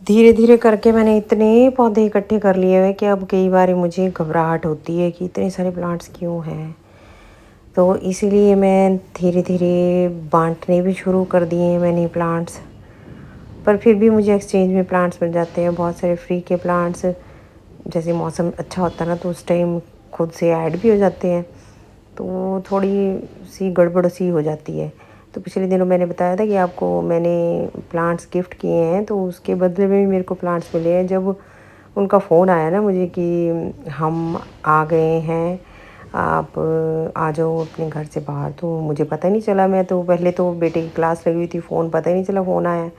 धीरे धीरे करके मैंने इतने पौधे इकट्ठे कर लिए हैं कि अब कई बार मुझे घबराहट होती है कि इतने सारे प्लांट्स क्यों हैं। तो इसीलिए मैं धीरे धीरे बांटने भी शुरू कर दिए हैं मैंने प्लांट्स। पर फिर भी मुझे एक्सचेंज में प्लांट्स मिल जाते हैं बहुत सारे फ्री के प्लांट्स। जैसे मौसम अच्छा होता है ना, तो उस टाइम खुद से ऐड भी हो जाते हैं, तो थोड़ी सी गड़बड़ सी हो जाती है। तो पिछले दिनों मैंने बताया था कि आपको मैंने प्लांट्स गिफ्ट किए हैं, तो उसके बदले में भी मेरे को प्लांट्स मिले हैं। जब उनका फ़ोन आया ना मुझे कि हम आ गए हैं, आप आ जाओ अपने घर से बाहर, तो मुझे पता ही नहीं चला। मैं तो पहले तो बेटे की क्लास लगी हुई थी, फ़ोन पता ही नहीं चला फ़ोन आया।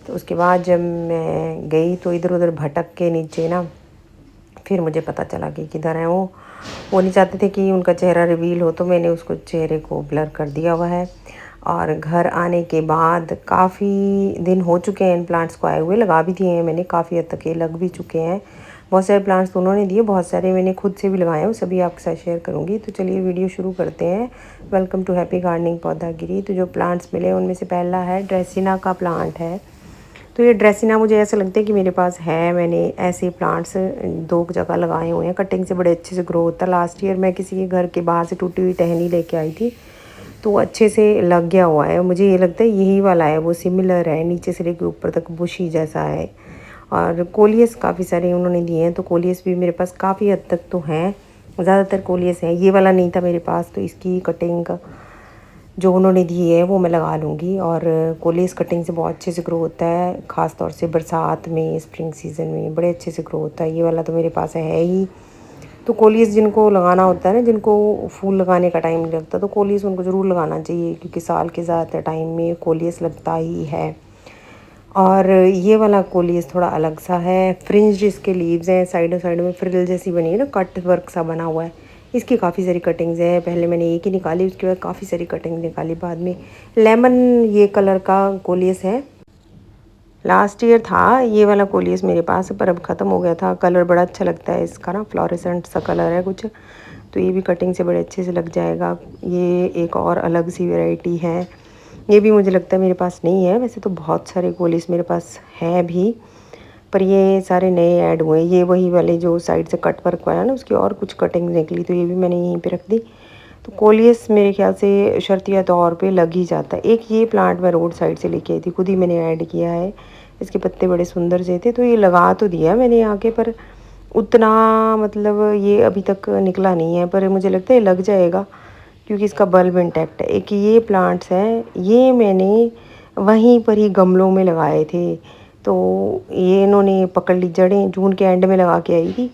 तो उसके बाद जब मैं गई तो इधर उधर भटक के नीचे ना, फिर मुझे पता चला कि किधर है वो नहीं चाहते थे कि उनका चेहरा रिवील हो, तो मैंने उसको चेहरे को ब्लर कर दिया हुआ है। और घर आने के बाद काफ़ी दिन हो चुके हैं इन प्लांट्स को आए हुए, लगा भी दिए हैं मैंने, काफ़ी हद तक ये लग भी चुके हैं। बहुत सारे प्लांट्स तो उन्होंने दिए, बहुत सारे मैंने खुद से भी लगाए हैं, वो सभी आपके साथ शेयर करूँगी। तो चलिए वीडियो शुरू करते हैं। वेलकम टू हैप्पी गार्डनिंग पौधागिरी। तो जो प्लांट्स मिले उनमें से पहला है ड्रेसिना का प्लांट है। तो ये ड्रेसिना मुझे ऐसा लगता है कि मेरे पास है, मैंने ऐसे प्लांट्स 2 जगह लगाए हुए हैं। कटिंग से बड़े अच्छे से ग्रो होता है। लास्ट ईयर मैं किसी के घर के बाहर से टूटी हुई टहनी लेके आई थी, तो वो अच्छे से लग गया हुआ है। मुझे ये लगता है यही वाला है, वो सिमिलर है, नीचे से लेके ऊपर तक बुशी जैसा है। और कोलियस काफ़ी सारे उन्होंने दिए हैं, तो कोलियस भी मेरे पास काफ़ी हद तक तो हैं, ज़्यादातर कोलियस हैं। ये वाला नहीं था मेरे पास, तो इसकी कटिंग जो उन्होंने दी है वो मैं लगा लूँगी। और कोलियस कटिंग से बहुत अच्छे से ग्रो होता है, ख़ास तौर से बरसात में, स्प्रिंग सीज़न में बड़े अच्छे से ग्रो होता है। ये वाला तो मेरे पास है ही। तो कोलियस जिनको लगाना होता है ना, जिनको फूल लगाने का टाइम नहीं लगता, तो कोलियस उनको ज़रूर लगाना चाहिए, क्योंकि साल के ज़्यादातर टाइम में कोलियस लगता ही है। और ये वाला कोलियस थोड़ा अलग सा है, फ्रिंज इसके लीव्स हैं, साइडों साइडों में फ्रिल जैसी बनी है ना, कट वर्क सा बना हुआ है। इसकी काफ़ी सारी कटिंग्स हैं, पहले मैंने एक ही निकाली, उसके बाद काफ़ी सारी कटिंग निकाली बाद में। लेमन ये कलर का कोलियस है। लास्ट ईयर था ये वाला कोलियस मेरे पास, पर अब ख़त्म हो गया था। कलर बड़ा अच्छा लगता है इसका ना, फ्लोरेसेंट सा कलर है कुछ, तो ये भी कटिंग से बड़े अच्छे से लग जाएगा। ये एक और अलग सी वैरायटी है, ये भी मुझे लगता है मेरे पास नहीं है। वैसे तो बहुत सारे कोलियस मेरे पास हैं भी, पर ये सारे नए ऐड हुए। ये वही वाले जो साइड से कट वर्क वाला ना, उसकी और कुछ कटिंग निकली, तो ये भी मैंने यहीं पे रख दी। तो कोलियस मेरे ख्याल से शर्तिया तौर पे लग ही जाता है। एक ये प्लांट मैं रोड साइड से लेके आई थी, खुद ही मैंने ऐड किया है। इसके पत्ते बड़े सुंदर से थे, तो ये लगा तो दिया मैंने आके, पर उतना मतलब ये अभी तक निकला नहीं है, पर मुझे लगता है लग जाएगा, क्योंकि इसका बल्ब इंटैक्ट है। एक ये प्लांट्स हैं, ये मैंने वहीं पर ही गमलों में लगाए थे, तो ये इन्होंने पकड़ ली जड़ें, जून के एंड में लगा के आई थी।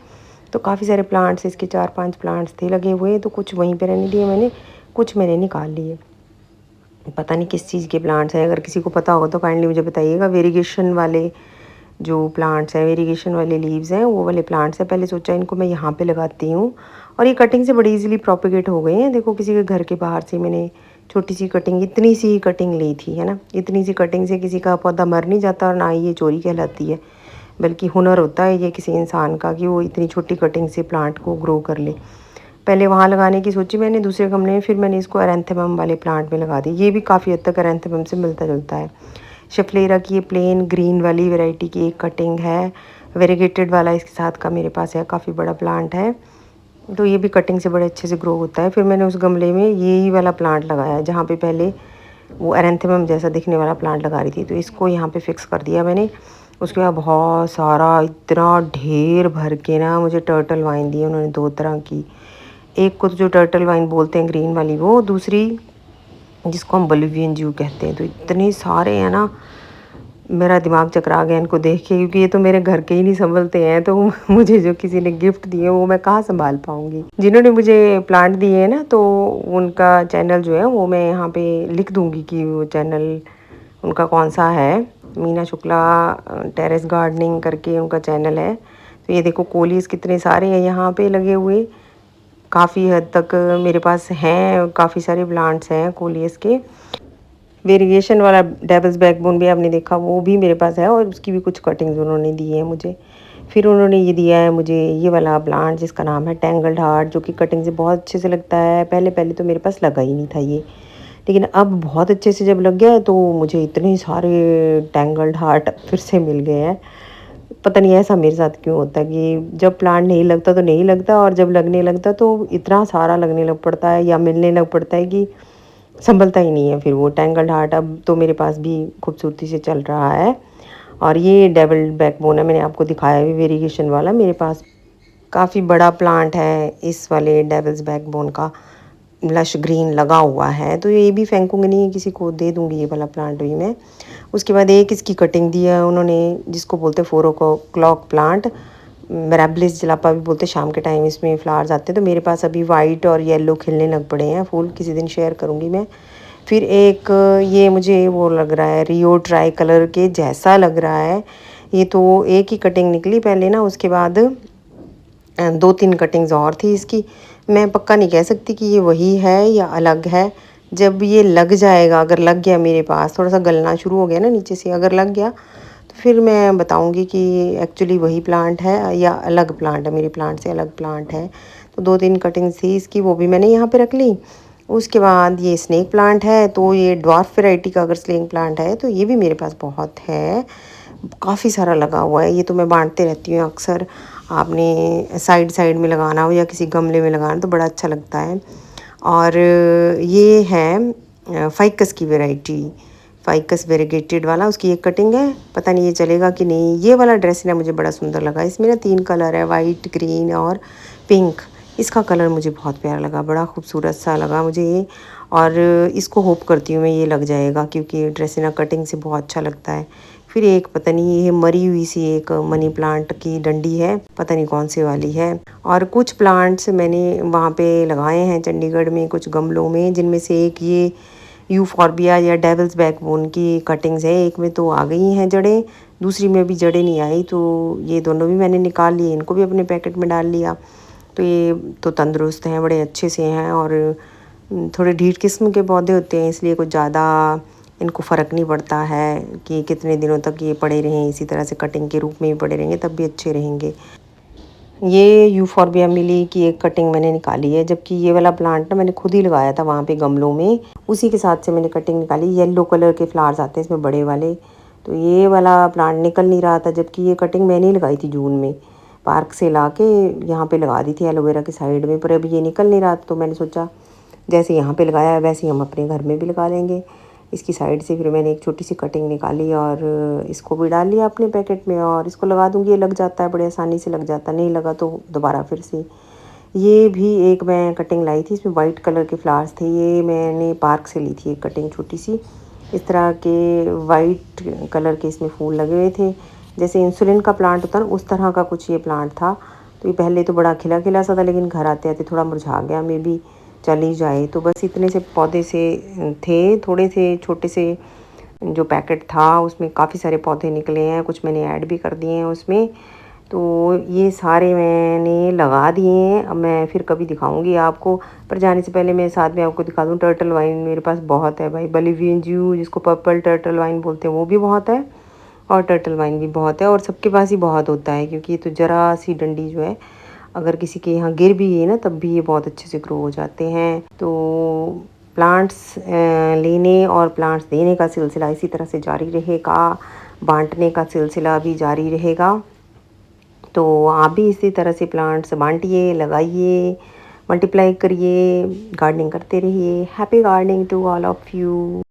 तो काफ़ी सारे प्लांट्स, इसके 4-5 प्लांट्स थे लगे हुए, तो कुछ वहीं पे रहने दिए मैंने, कुछ मैंने निकाल लिए। पता नहीं किस चीज़ के प्लांट्स हैं, अगर किसी को पता होगा तो काइंडली मुझे बताइएगा। वेरिगेशन वाले जो प्लांट्स हैं, वेरिगेशन वाले लीव्स हैं, वो वाले प्लांट्स हैं। पहले सोचा इनको मैं यहाँ पे लगाती हूँ, और ये कटिंग से बड़ी इजीली प्रोपेगेट हो गए हैं। देखो किसी के घर के बाहर से मैंने छोटी सी कटिंग, इतनी सी कटिंग ली थी, है ना। इतनी सी कटिंग से किसी का पौधा मर नहीं जाता, और ना ही ये चोरी कहलाती है, बल्कि हुनर होता है ये किसी इंसान का कि वो इतनी छोटी कटिंग से प्लांट को ग्रो कर ले। पहले वहाँ लगाने की सोची मैंने दूसरे गमले में, फिर मैंने इसको एरेंथेमम वाले प्लांट में लगा दी। ये भी काफ़ी हद तक एरेंथेमम से मिलता जुलता है। शिफ्लेरा की ये प्लेन ग्रीन वाली वैरायटी की एक कटिंग है, वेरीगेटेड वाला इसके साथ का मेरे पास है, काफ़ी बड़ा प्लांट है, तो ये भी कटिंग से बड़े अच्छे से ग्रो होता है। फिर मैंने उस गमले में यही वाला प्लांट लगाया, जहाँ पे पहले वो एरेंथेमम जैसा दिखने वाला प्लांट लगा रही थी, तो इसको यहाँ पे फिक्स कर दिया मैंने। उसके बाद बहुत सारा, इतना ढेर भर के ना मुझे टर्टल वाइन दी उन्होंने, 2 तरह की। एक को तो जो टर्टल वाइन बोलते हैं ग्रीन वाली, वो दूसरी जिसको हम बोलिवियन ज्यू कहते हैं। तो इतने सारे हैं ना, मेरा दिमाग चकरा गया इनको देख के, क्योंकि ये तो मेरे घर के ही नहीं संभलते हैं, तो मुझे जो किसी ने गिफ्ट दिए वो मैं कहाँ संभाल पाऊँगी। जिन्होंने मुझे प्लांट दिए हैं ना, तो उनका चैनल जो है वो मैं यहाँ पे लिख दूँगी कि वो चैनल उनका कौन सा है। मीना शुक्ला टेरेस गार्डनिंग करके उनका चैनल है। तो ये देखो कोलियस कितने सारे हैं यहाँ पे लगे हुए, काफ़ी हद तक मेरे पास हैं, काफ़ी सारे प्लांट्स हैं कोलियस के। वेरिएशन वाला डेविल्स बैकबोन भी आपने देखा, वो भी मेरे पास है, और उसकी भी कुछ कटिंग्स उन्होंने दी है मुझे। फिर उन्होंने ये दिया है मुझे ये वाला प्लांट जिसका नाम है टैंगल्ड हार्ट, जो कि कटिंग से बहुत अच्छे से लगता है। पहले पहले तो मेरे पास लगा ही नहीं था ये, लेकिन अब बहुत अच्छे से जब लग गया है तो मुझे इतने सारे टैंगल्ड हार्ट फिर से मिल गए हैं। पता नहीं ऐसा मेरे साथ क्यों होता है कि जब प्लांट नहीं लगता तो नहीं लगता, और जब लगने लगता तो इतना सारा लगने लग पड़ता है या मिलने लग पड़ता है कि संभलता ही नहीं है फिर वो टैंगल्ड हार्ट। अब तो मेरे पास भी खूबसूरती से चल रहा है। और ये डबल बैकबोन है, मैंने आपको दिखाया भी वेरिएशन वाला। मेरे पास काफ़ी बड़ा प्लांट है इस वाले डेविल्स बैकबोन का, लश ग्रीन लगा हुआ है, तो ये भी फेंकूंगी नहीं, किसी को दे दूंगी ये वाला प्लांट भी मैं। उसके बाद एक इसकी कटिंग दी है उन्होंने, जिसको बोलते हैं 4 o'clock प्लांट, मिराबिलिस जलापा भी बोलते हैं। शाम के टाइम इसमें फ्लावर्स आते हैं। तो मेरे पास अभी वाइट और येलो खिलने लग पड़े हैं फूल, किसी दिन शेयर करूँगी मैं। फिर एक ये मुझे वो लग रहा है रियो ट्राई कलर के जैसा लग रहा है। ये तो एक ही कटिंग निकली पहले ना, उसके बाद 2-3 कटिंग्स और थी इसकी। मैं पक्का नहीं कह सकती कि ये वही है या अलग है। जब ये लग जाएगा, अगर लग गया मेरे पास, थोड़ा सा गलना शुरू हो गया ना नीचे से, अगर लग गया तो फिर मैं बताऊंगी कि एक्चुअली वही प्लांट है या अलग प्लांट है, मेरे प्लांट से अलग प्लांट है। तो 2-3 कटिंग्स थी इसकी, वो भी मैंने यहाँ पे रख ली। उसके बाद ये स्नेक प्लांट है, तो ये ड्वार्फ वैरायटी का अगर स्नेक प्लांट है तो ये भी मेरे पास बहुत है, काफ़ी सारा लगा हुआ है। ये तो मैं बांटते रहती हूँ अक्सर। आपने साइड साइड में लगाना हो या किसी गमले में लगाना तो बड़ा अच्छा लगता है। और ये है फाइकस की वैरायटी, फाइकस वेरीगेटेड वाला, उसकी एक कटिंग है। पता नहीं ये चलेगा कि नहीं। ये वाला ड्रेस ना मुझे बड़ा सुंदर लगा। इसमें ना 3 कलर है, वाइट, ग्रीन और पिंक। इसका कलर मुझे बहुत प्यारा लगा, बड़ा खूबसूरत सा लगा मुझे ये। और इसको होप करती हूँ मैं ये लग जाएगा, क्योंकि ड्रेस ना कटिंग से बहुत अच्छा लगता है। फिर एक पता नहीं ये मरी हुई सी एक मनी प्लांट की डंडी है, पता नहीं कौन सी वाली है। और कुछ प्लांट्स मैंने वहाँ पे लगाए हैं चंडीगढ़ में कुछ गमलों में, जिनमें से एक ये यूफॉर्बिया या डेविल्स बैकबोन की कटिंग्स है। एक में तो आ गई हैं जड़ें, दूसरी में भी जड़ें नहीं आई, तो ये दोनों भी मैंने निकाल लिए, इनको भी अपने पैकेट में डाल लिया। तो ये तो तंदुरुस्त हैं, बड़े अच्छे से हैं। और थोड़े ढीठ किस्म के पौधे होते हैं, इसलिए कुछ ज़्यादा इनको फ़र्क नहीं पड़ता है कि कितने दिनों तक ये पड़े रहें, इसी तरह से कटिंग के रूप में भी पड़े रहेंगे तब भी अच्छे रहेंगे। ये यूफॉर्बिया मिली की एक कटिंग मैंने निकाली है, जबकि ये वाला प्लांट ना मैंने खुद ही लगाया था वहाँ पे गमलों में, उसी के साथ से मैंने कटिंग निकाली। येलो कलर के फ्लावर्स आते हैं इसमें बड़े वाले, तो ये वाला प्लांट निकल नहीं रहा था, जबकि ये कटिंग मैंने ही लगाई थी जून में, पार्क से ला के यहाँ पे लगा दी थी एलोवेरा के साइड में। पर अभी ये निकल नहीं रहा था, तो मैंने सोचा जैसे यहाँ पे लगाया है वैसे ही हम अपने घर में भी लगा लेंगे इसकी साइड से। फिर मैंने एक छोटी सी कटिंग निकाली और इसको भी डाल लिया अपने पैकेट में, और इसको लगा दूँगी। ये लग जाता है, बड़े आसानी से लग जाता है, नहीं लगा तो दोबारा फिर से। ये भी एक मैं कटिंग लाई थी, इसमें वाइट कलर के फ्लावर्स थे, ये मैंने पार्क से ली थी एक कटिंग छोटी सी। इस तरह के वाइट कलर के इसमें फूल लगे हुए थे, जैसे इंसुलिन का प्लांट होता है ना, उस तरह का कुछ ये प्लांट था। तो ये पहले तो बड़ा खिला खिला सा था, लेकिन घर आते आते थोड़ा मुरझा गया, मे बी चल ही जाए। तो बस इतने से पौधे से थे, थोड़े से छोटे से जो पैकेट था उसमें काफ़ी सारे पौधे निकले हैं, कुछ मैंने ऐड भी कर दिए हैं उसमें। तो ये सारे मैंने लगा दिए हैं। अब मैं फिर कभी दिखाऊंगी आपको, पर जाने से पहले मैं साथ में आपको दिखा दूँ, टर्टल वाइन मेरे पास बहुत है भाई। बलिवियन ज्यू जिसको पर्पल टर्टल वाइन बोलते हैं वो भी बहुत है, और टर्टल वाइन भी बहुत है, और सबके पास ही बहुत होता है, क्योंकि ये तो ज़रा सी डंडी जो है अगर किसी के यहाँ गिर भी है ना तब भी ये बहुत अच्छे से ग्रो हो जाते हैं। तो प्लांट्स लेने और प्लांट्स देने का सिलसिला इसी तरह से जारी रहेगा, बांटने का सिलसिला भी जारी रहेगा। तो आप भी इसी तरह से प्लांट्स बांटिए, लगाइए, मल्टीप्लाई करिए, गार्डनिंग करते रहिए। Happy gardening to all of you.